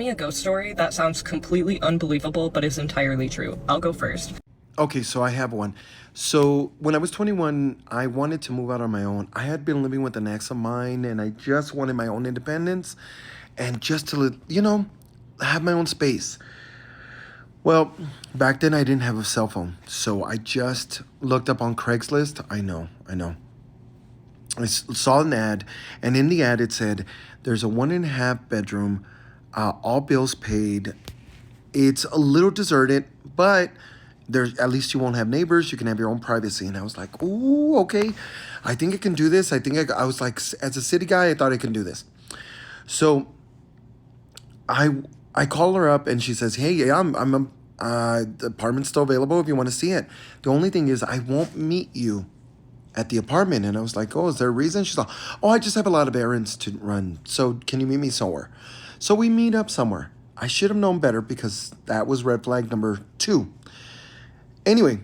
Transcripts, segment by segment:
Me a ghost story that sounds completely unbelievable but is entirely true. I'll go first. Okay, so I have one. So when I was 21, I wanted to move out on my own. I had been living with an ex of mine and I just wanted my own independence and just to, have my own space. Well, back then I didn't have a cell phone. So I just looked up on Craigslist. I know. Saw an ad, and in the ad it said, there's a 1.5 bedroom, all bills paid. It's a little deserted, but there's at least you won't have neighbors. You can have your own privacy. And I was like, ooh, okay. I think I can do this. I was like, as a city guy, I thought I can do this. So I I call her up and she says, hey, yeah, the apartment's still available if you want to see it. The only thing is I won't meet you at the apartment. And I was like, oh, is there a reason? She's like, oh, I just have a lot of errands to run. So can you meet me somewhere? So we meet up somewhere. I should have known better because that was red flag number 2. Anyway,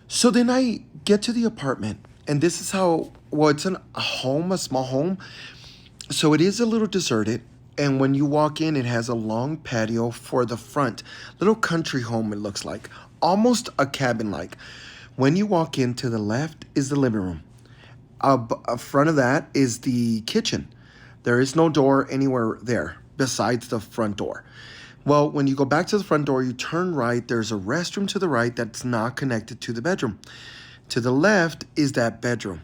so then I get to the apartment, and this is how, well, it's a home, a small home. So it is a little deserted. And when you walk in, it has a long patio for the front. Little country home, it looks like. Almost a cabin like. When you walk in, to the left is the living room. Front of that is the kitchen. There is no door anywhere there besides the front door. Well, when you go back to the front door, you turn right. There's a restroom to the right that's not connected to the bedroom. To the left is that bedroom.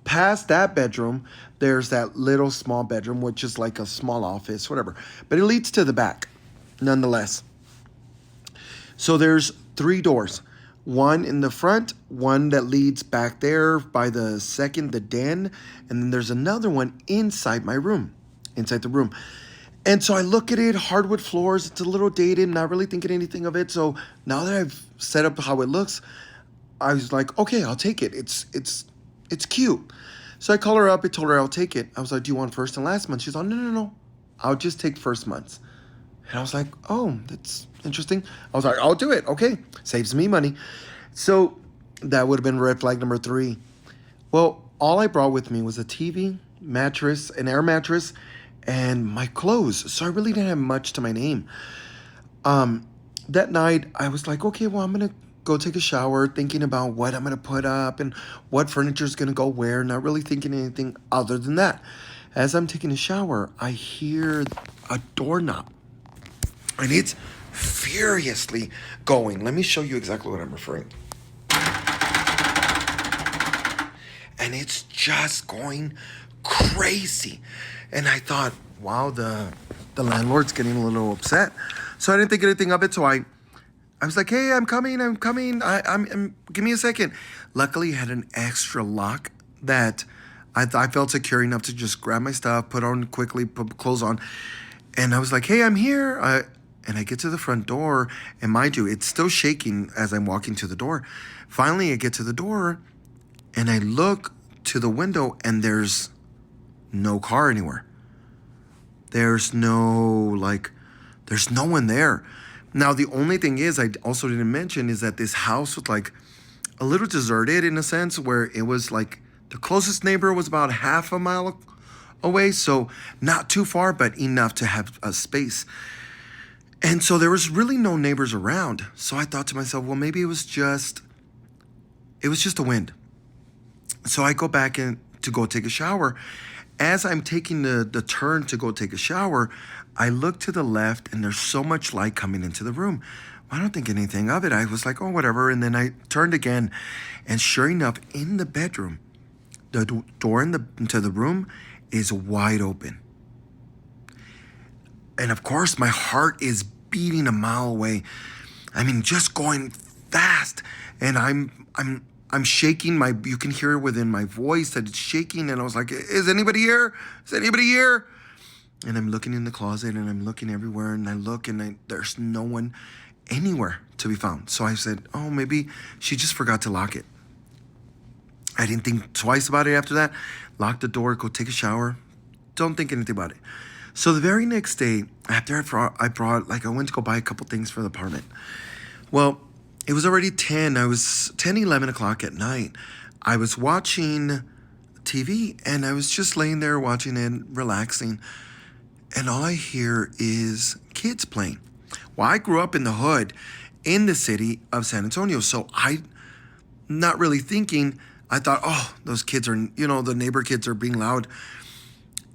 Past that bedroom, there's that little small bedroom, which is like a small office, whatever. But it leads to the back, nonetheless. So there's 3 doors. One in the front, one that leads back there by the den, and then there's another one inside my room, inside the room. And so I look at it, hardwood floors, it's a little dated, not really thinking anything of it. So now that I've set up how it looks, I was like, okay, I'll take it. It's cute. So I call her up, I told her I'll take it. I was like, do you want first and last month? She's like, no. I'll just take first months. And I was like, oh, that's interesting. I was like, I'll do it. Okay. Saves me money. So that would have been red flag number 3. Well, all I brought with me was a TV, mattress, an air mattress, and my clothes. So I really didn't have much to my name. That night, I was like, okay, well, I'm going to go take a shower, thinking about what I'm going to put up and what furniture is going to go where, not really thinking anything other than that. As I'm taking a shower, I hear a doorknob. And it's furiously going. Let me show you exactly what I'm referring to. And it's just going crazy. And I thought, wow, the landlord's getting a little upset. So I didn't think anything of it. So I was like, hey, I'm coming. I'm give me a second. Luckily, it had an extra lock that I felt secure enough to just grab my stuff, put on quickly, put clothes on. And I was like, hey, I'm here. And I get to the front door, and mind you, it's still shaking as I'm walking to the door. Finally, I get to the door, and I look to the window, and there's no car anywhere. There's no one there. Now, the only thing is, I also didn't mention, is that this house was like a little deserted in a sense, where it was like the closest neighbor was about half a mile away. So not too far, but enough to have a space. And so there was really no neighbors around. So I thought to myself, well, maybe it was just the wind. So I go back in to go take a shower. As I'm taking the turn to go take a shower, I look to the left and there's so much light coming into the room. I don't think anything of it. I was like, oh, whatever. And then I turned again. And sure enough, in the bedroom, the door into the room is wide open. And of course, my heart is beating a mile away. I mean, just going fast. And I'm shaking. You can hear it within my voice that it's shaking. And I was like, is anybody here? Is anybody here? And I'm looking in the closet and I'm looking everywhere. And I look and there's no one anywhere to be found. So I said, oh, maybe she just forgot to lock it. I didn't think twice about it after that. Lock the door, go take a shower. Don't think anything about it. So the very next day, after I went to go buy a couple things for the apartment. Well, it was already 11 o'clock at night. I was watching TV and I was just laying there watching it, relaxing. and all I hear is kids playing. Well, I grew up in the hood in the city of San Antonio, so I, not really thinking, I thought, oh, those kids are, the neighbor kids are being loud.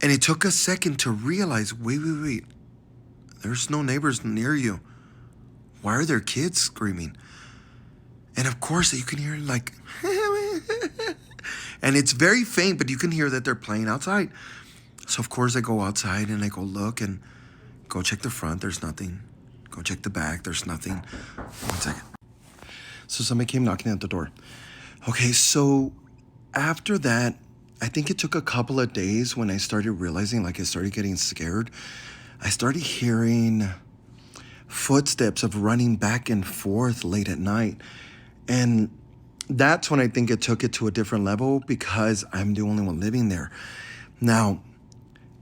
And it took a second to realize, wait. There's no neighbors near you. Why are there kids screaming? And of course, you can hear like, and it's very faint, but you can hear that they're playing outside. So of course I go outside and I go look and go check the front. There's nothing. Go check the back. There's nothing. 1 second. So somebody came knocking at the door. Okay, so after that, I think it took a couple of days when I started realizing, like I started getting scared. I started hearing footsteps of running back and forth late at night. And that's when I think it took it to a different level because I'm the only one living there. Now,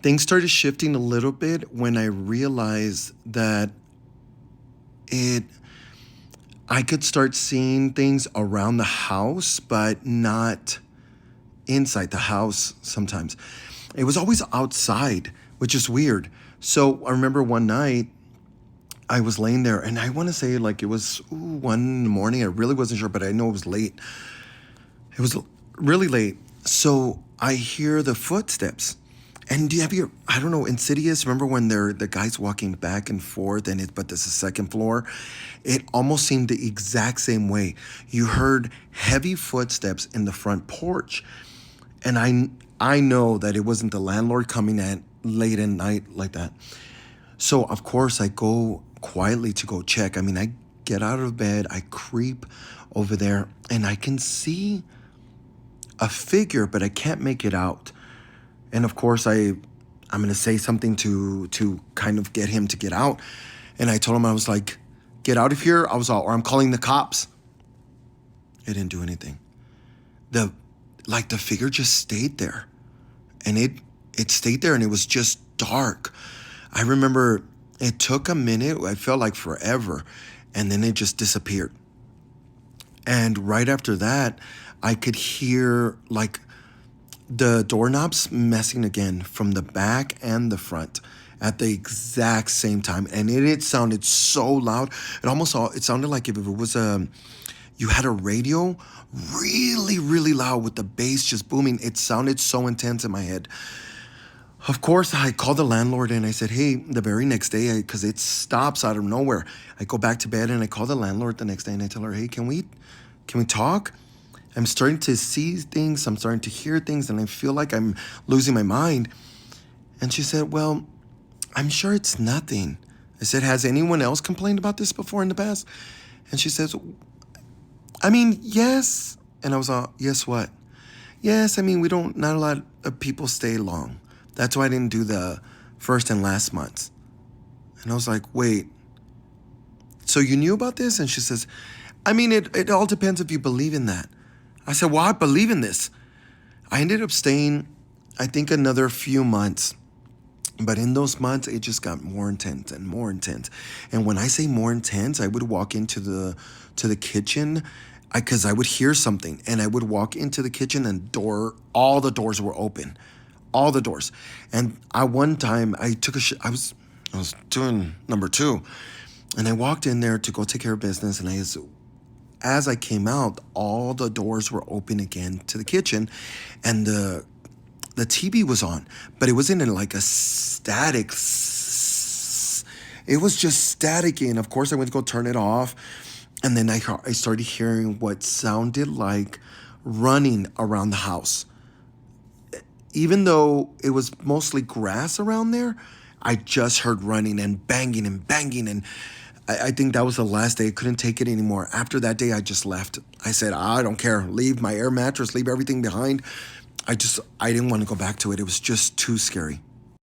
things started shifting a little bit when I realized that I could start seeing things around the house, but not inside the house sometimes. It was always outside, which is weird. So I remember one night I was laying there and I want to say like it was 1 in the morning. I really wasn't sure, but I know it was late. It was really late. So I hear the footsteps. And I don't know, Insidious, remember when the guy's walking back and forth but there's a second floor? It almost seemed the exact same way. You heard heavy footsteps in the front porch. And I know that it wasn't the landlord coming at late at night like that. So of course I go quietly to go check. I mean, I get out of bed, I creep over there, and I can see a figure, but I can't make it out. And of course, I'm going to say something to kind of get him to get out. And I told him, I was like, get out of here. Or I'm calling the cops. It didn't do anything. The figure just stayed there. And it stayed there and it was just dark. I remember it took a minute. I felt like forever. And then it just disappeared. And right after that, I could hear like the doorknobs messing again from the back and the front at the exact same time. And it sounded so loud. It sounded like if it was you had a radio really, really loud with the bass just booming. It sounded so intense in my head. Of course, I called the landlord and I said, hey, the very next day, because it stops out of nowhere. I go back to bed and I call the landlord the next day and I tell her, hey, can we talk? I'm starting to see things, I'm starting to hear things, and I feel like I'm losing my mind. And she said, well, I'm sure it's nothing. I said, has anyone else complained about this before in the past? And she says, I mean, yes. And I was all, yes, what? Yes, I mean, not a lot of people stay long. That's why I didn't do the first and last months. And I was like, wait, so you knew about this? And she says, I mean, it all depends if you believe in that. I said, well, I believe in this. I ended up staying, I think, another few months. But in those months, it just got more intense and more intense. And when I say more intense, I would walk into the kitchen because I would hear something. And I would walk into the kitchen and all the doors were open. All the doors. And one time, I took I was doing number 2. And I walked in there to go take care of business. And as I came out, all the doors were open again to the kitchen, and the TV was on, but it wasn't in like a static. It was just staticky, and of course I went to go turn it off, and then I started hearing what sounded like running around the house. Even though it was mostly grass around there, I just heard running and banging, and I think that was the last day. I couldn't take it anymore. After that day, I just left. I said, I don't care. Leave my air mattress, leave everything behind. I didn't want to go back to it. It was just too scary.